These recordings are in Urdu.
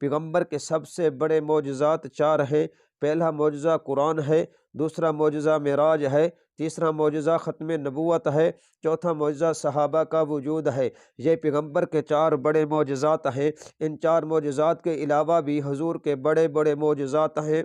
پیغمبر کے سب سے بڑے معجزات 4 ہیں۔ پہلا معجزہ قرآن ہے، دوسرا معجزہ معراج ہے، تیسرا معجزہ ختم نبوت ہے، چوتھا معجزہ صحابہ کا وجود ہے۔ یہ پیغمبر کے 4 بڑے معجزات ہیں۔ ان 4 معجزات کے علاوہ بھی حضور کے بڑے بڑے معجزات ہیں،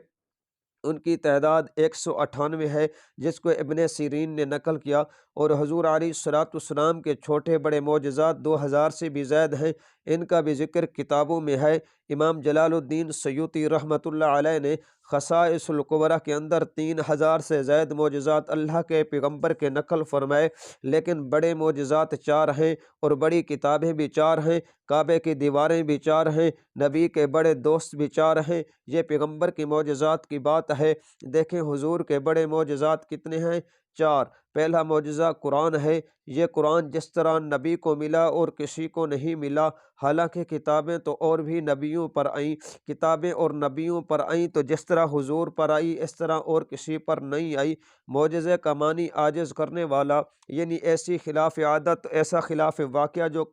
ان کی تعداد 198 ہے، جس کو ابن سیرین نے نقل کیا، اور حضور علیہ الصلوۃ والسلام کے چھوٹے بڑے معجزات 2000 سے بھی زائد ہیں، ان کا بھی ذکر کتابوں میں ہے۔ امام جلال الدین سیوطی رحمۃ اللہ علیہ نے خصائص الکبریٰ کے اندر 3000 سے زائد معجزات اللہ کے پیغمبر کے نقل فرمائے، لیکن بڑے معجزات 4 ہیں اور بڑی کتابیں بھی 4 ہیں، کعبے کی دیواریں بھی 4 ہیں، نبی کے بڑے دوست بھی 4 ہیں۔ یہ پیغمبر کی معجزات کی بات ہے۔ دیکھیں حضور کے بڑے معجزات کتنے ہیں؟ 4۔ پہلا معجزہ قرآن ہے۔ یہ قرآن جس طرح نبی کو ملا اور کسی کو نہیں ملا، حالانکہ کتابیں تو اور بھی نبیوں پر آئیں، کتابیں اور نبیوں پر آئیں تو جس طرح حضور پر آئی اس طرح اور کسی پر نہیں آئی۔ معجزے کا معنی عاجز کرنے والا، یعنی ایسی خلاف عادت، ایسا خلاف واقعہ جو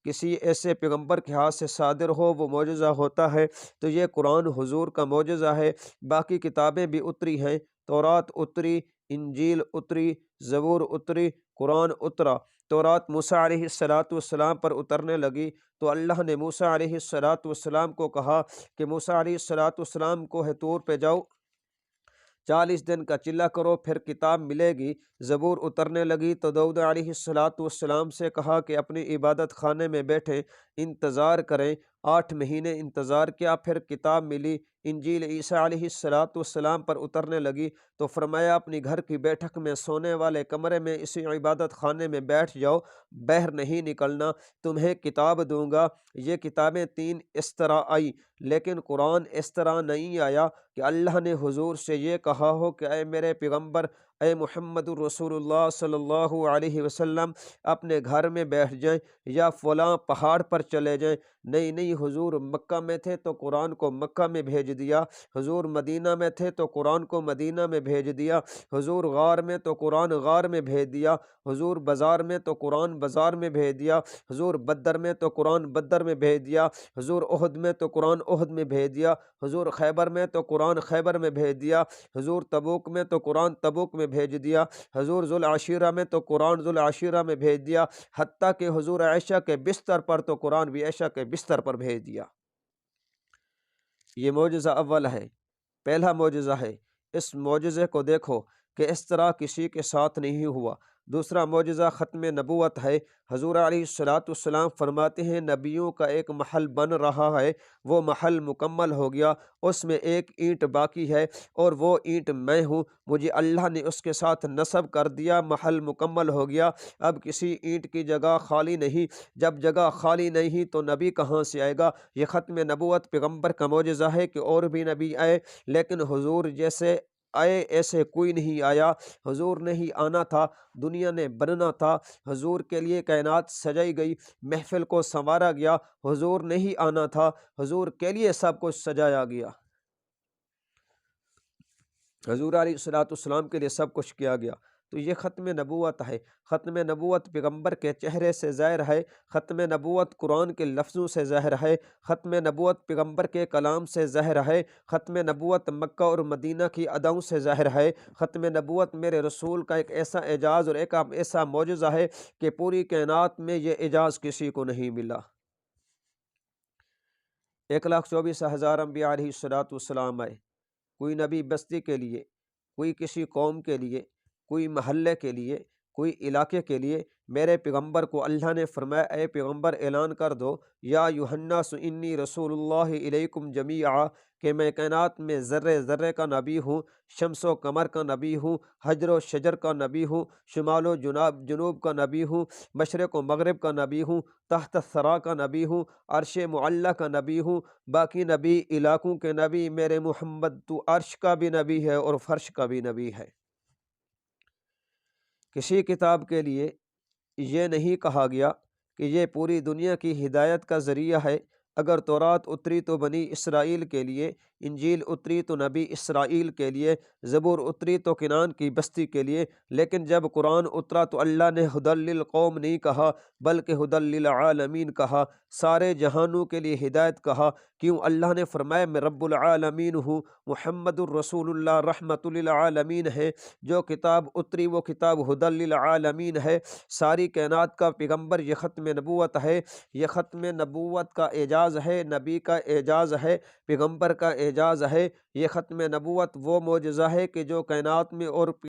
کسی ایسے پیغمبر کے ہاتھ سے صادر ہو، وہ معجزہ ہوتا ہے۔ تو یہ قرآن حضور کا معجزہ ہے۔ باقی کتابیں بھی اتری ہیں، تورات اتری، انجیل اتری، زبور اتری، قرآن اترا۔ تورات موسیٰ علیہ السلام پر اترنے لگی تو اللہ نے موسیٰ علیہ السلام کو کہا کہ موسیٰ علیہ السلام کوہ طور پہ جاؤ، 40 دن کا چلہ کرو، پھر کتاب ملے گی۔ زبور اترنے لگی تو داؤد علیہ السلام سے کہا کہ اپنی عبادت خانے میں بیٹھیں، انتظار کریں۔ 8 مہینے انتظار کیا، پھر کتاب ملی۔ انجیل عیسیٰ علیہ السلام پر اترنے لگی تو فرمایا اپنی گھر کی بیٹھک میں، سونے والے کمرے میں، اسی عبادت خانے میں بیٹھ جاؤ، باہر نہیں نکلنا، تمہیں کتاب دوں گا۔ یہ کتابیں 3 اس طرح آئی، لیکن قرآن اس طرح نہیں آیا کہ اللہ نے حضور سے یہ کہا ہو کہ اے میرے پیغمبر، اے محمد الرسول اللہ صلی اللہ علیہ وسلم، اپنے گھر میں بیٹھ جائیں یا فلاں پہاڑ پر چلے جائیں۔ نہیں، حضور مکہ میں تھے تو قرآن کو مکہ میں بھیج دیا، حضور مدینہ میں تھے تو قرآن کو مدینہ میں بھیج دیا، حضور غار میں تو قرآن غار میں بھیج دیا، حضور بازار میں تو قرآن بازار میں بھیج دیا، حضور بدر میں تو قرآن بدر میں بھیج دیا، حضور احد میں تو قرآن احد میں بھیج دیا، حضور خیبر میں تو قرآن خیبر میں بھیج دیا، حضور تبوک میں تو قرآن تبوک میں بھیج دیا، حضور ذوالعشیرہ میں تو قرآن ذوالعشیرہ میں بھیج دیا، حتیٰ کہ حضور عائشہ کے بستر پر تو قرآن بھی عائشہ کے بستر پر بھیج دیا۔ یہ معجزہ اول ہے، پہلا معجزہ ہے۔ اس معجزے کو دیکھو کہ اس طرح کسی کے ساتھ نہیں ہوا۔ دوسرا معجزہ ختم نبوت ہے۔ حضور علیہ السلام فرماتے ہیں نبیوں کا ایک محل بن رہا ہے، وہ محل مکمل ہو گیا، اس میں ایک اینٹ باقی ہے اور وہ اینٹ میں ہوں، مجھے اللہ نے اس کے ساتھ نصب کر دیا، محل مکمل ہو گیا، اب کسی اینٹ کی جگہ خالی نہیں۔ جب جگہ خالی نہیں تو نبی کہاں سے آئے گا؟ یہ ختم نبوت پیغمبر کا معجزہ ہے کہ اور بھی نبی آئے، لیکن حضور جیسے آئے ایسے کوئی نہیں آیا۔ حضور نے ہی آنا تھا، دنیا نے بننا تھا، حضور کے لیے کائنات سجائی گئی، محفل کو سنوارا گیا، حضور نے ہی آنا تھا، حضور کے لیے سب کچھ سجایا گیا، حضور علیہ السلام کے لیے سب کچھ کیا گیا۔ تو یہ ختم نبوت ہے۔ ختم نبوت پیغمبر کے چہرے سے ظاہر ہے، ختم نبوت قرآن کے لفظوں سے ظاہر ہے، ختم نبوت پیغمبر کے کلام سے ظاہر ہے، ختم نبوت مکہ اور مدینہ کی اداؤں سے ظاہر ہے، ختم نبوت میرے رسول کا ایک ایسا اعجاز اور ایک ایسا معجزہ ہے کہ پوری کائنات میں یہ اعجاز کسی کو نہیں ملا۔ 1,24,000 انبیاء علیہ السلام آئے، کوئی نبی بستی کے لیے، کوئی کسی قوم کے لیے، کوئی محلے کے لیے، کوئی علاقے کے لیے۔ میرے پیغمبر کو اللہ نے فرمایا اے پیغمبر اعلان کر دو یا ایھا الناس انی رسول اللہ الیکم جمیعا، کہ میں کائنات میں ذرے ذرے کا نبی ہوں، شمس و قمر کا نبی ہوں، حجر و شجر کا نبی ہوں، شمال و جنوب کا نبی ہوں، مشرق و مغرب کا نبی ہوں، تحت الثری کا نبی ہوں، عرش معلیٰ کا نبی ہوں۔ باقی نبی علاقوں کے نبی، میرے محمد تو عرش کا بھی نبی ہے اور فرش کا بھی نبی ہے۔ کسی کتاب کے لیے یہ نہیں کہا گیا کہ یہ پوری دنیا کی ہدایت کا ذریعہ ہے، اگر تورات اتری تو بنی اسرائیل کے لیے، انجیل اتری تو نبی اسرائیل کے لیے، زبور اتری تو کنان کی بستی کے لیے، لیکن جب قرآن اترا تو اللہ نے ہدی للقوم نہیں کہا بلکہ ہدی للعالمین کہا، سارے جہانوں کے لیے ہدایت کہا۔ کیوں؟ اللہ نے فرمایا میں رب العالمین ہوں، محمد الرسول اللہ رحمت للعالمین ہے۔ جو کتاب اتری وہ کتاب ہدی للعالمین ہے، ساری کائنات کا پیغمبر، یہ ختم نبوت ہے، یہ ختم نبوت کا اعجاز ہے، نبی کا اعجاز ہے، پیغمبر کا اعجاز ہے۔ یہ ختم نبوت وہ معجزہ ہے کہ جو کائنات میں اور